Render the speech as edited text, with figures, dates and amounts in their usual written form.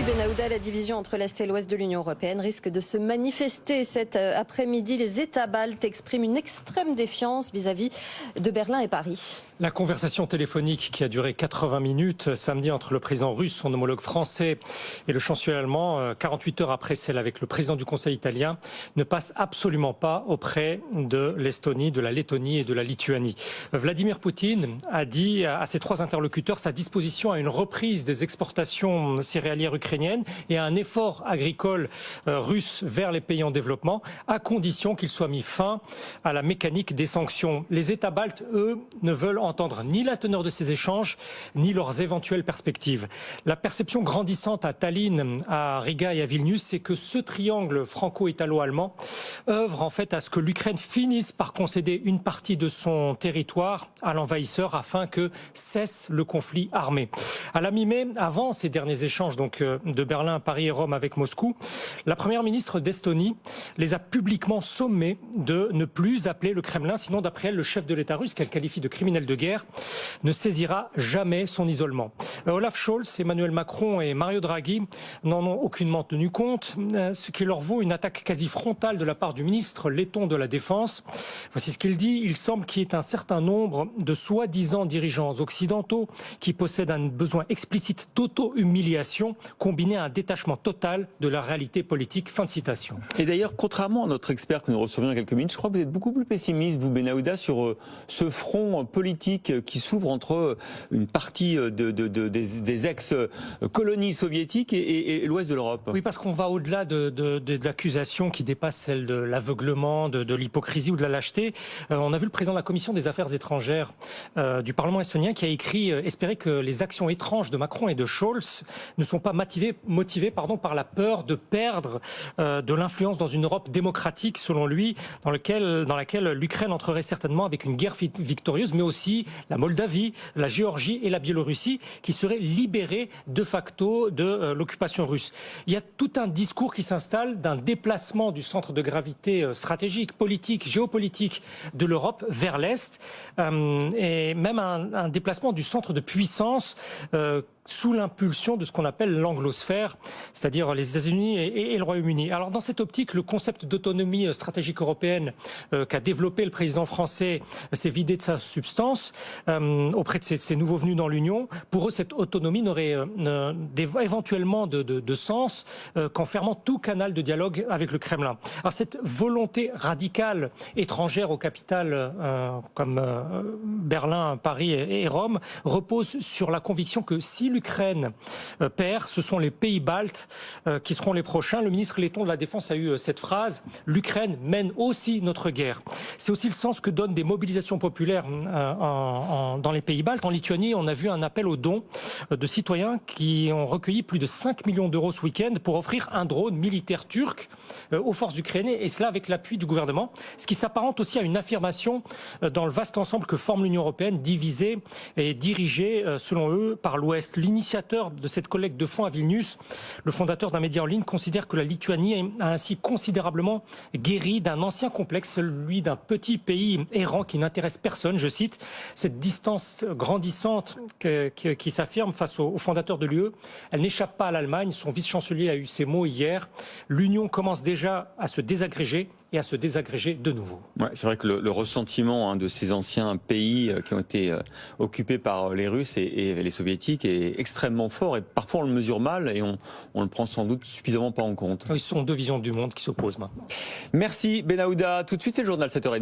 Benahouda, la division entre l'Est et l'Ouest de l'Union européenne risque de se manifester cet après-midi. Les États baltes expriment une extrême défiance vis-à-vis de Berlin et Paris. La conversation téléphonique qui a duré 80 minutes samedi entre le président russe, son homologue français et le chancelier allemand, 48 heures après celle avec le président du Conseil italien, ne passe absolument pas auprès de l'Estonie, de la Lettonie et de la Lituanie. Vladimir Poutine a dit à ses trois interlocuteurs sa disposition à une reprise des exportations céréalières ukrainiennes et à un effort agricole russe vers les pays en développement, à condition qu'il soit mis fin à la mécanique des sanctions. Les États baltes, eux, ne veulent entendre ni la teneur de ces échanges, ni leurs éventuelles perspectives. La perception grandissante à Tallinn, à Riga et à Vilnius, c'est que ce triangle franco-italo-allemand œuvre en fait à ce que l'Ukraine finisse par concéder une partie de son territoire à l'envahisseur afin que cesse le conflit armé. À la mi-mai, avant ces derniers échanges donc de Berlin, Paris et Rome avec Moscou, la première ministre d'Estonie les a publiquement sommés de ne plus appeler le Kremlin, sinon d'après elle, le chef de l'État russe, qu'elle qualifie de criminel de guerre, ne saisira jamais son isolement. Olaf Scholz, Emmanuel Macron et Mario Draghi n'en ont aucunement tenu compte, ce qui leur vaut une attaque quasi frontale de la part du ministre letton de la Défense. Voici ce qu'il dit: il semble qu'il y ait un certain nombre de soi-disant dirigeants occidentaux qui possèdent un besoin explicite d'auto-humiliation combiné à un détachement total de la réalité politique. Fin de citation. Et d'ailleurs, contrairement à notre expert que nous recevions il y a quelques minutes, je crois que vous êtes beaucoup plus pessimiste, vous, Benahouda, sur ce front politique qui s'ouvre entre une partie des ex-colonies soviétiques et l'ouest de l'Europe. Oui, parce qu'on va au-delà de l'accusation qui dépasse celle de l'aveuglement, de l'hypocrisie ou de la lâcheté. On a vu le président de la Commission des Affaires étrangères du Parlement estonien qui a écrit espérer que les actions étranges de Macron et de Scholz ne sont pas motivées par la peur de perdre de l'influence dans une Europe démocratique, selon lui, dans laquelle l'Ukraine entrerait certainement avec une guerre victorieuse, mais aussi la Moldavie, la Géorgie et la Biélorussie qui seraient libérées de facto de l'occupation russe. Il y a tout un discours qui s'installe d'un déplacement du centre de gravité stratégique, politique, géopolitique de l'Europe vers l'Est, et même un déplacement du centre de puissance sous l'impulsion de ce qu'on appelle l'anglosphère, c'est-à-dire les États-Unis et le Royaume-Uni. Alors dans cette optique, le concept d'autonomie stratégique européenne qu'a développé le président français s'est vidé de sa substance auprès de ces nouveaux venus dans l'Union. Pour eux, cette autonomie n'aurait éventuellement de sens qu'en fermant tout canal de dialogue avec le Kremlin. Alors cette volonté radicale étrangère aux capitales comme Berlin, Paris et Rome repose sur la conviction que si l'Ukraine perd, ce sont les pays baltes qui seront les prochains. Le ministre letton de la Défense a eu cette phrase: l'Ukraine mène aussi notre guerre. C'est aussi le sens que donnent des mobilisations populaires dans les pays baltes. En Lituanie, on a vu un appel aux dons de citoyens qui ont recueilli plus de 5 millions d'euros ce week-end pour offrir un drone militaire turc aux forces ukrainiennes, et cela avec l'appui du gouvernement, ce qui s'apparente aussi à une affirmation dans le vaste ensemble que forme l'Union européenne, divisée et dirigée, selon eux, par l'Ouest. L'initiateur de cette collecte de fonds à Vilnius, le fondateur d'un média en ligne, considère que la Lituanie a ainsi considérablement guéri d'un ancien complexe, celui d'un petit pays errant qui n'intéresse personne. Je cite: cette distance grandissante qui s'affirme face au fondateur de l'UE, elle n'échappe pas à l'Allemagne. Son vice-chancelier a eu ces mots hier: l'Union commence déjà à se désagréger et à se désagréger de nouveau. Ouais, c'est vrai que le ressentiment de ces anciens pays qui ont été occupés par les Russes et les Soviétiques est extrêmement fort, et parfois on le mesure mal et on le prend sans doute suffisamment pas en compte. Ce sont deux visions du monde qui s'opposent maintenant. Merci Benahouda. Tout de suite, c'est le journal 7h30.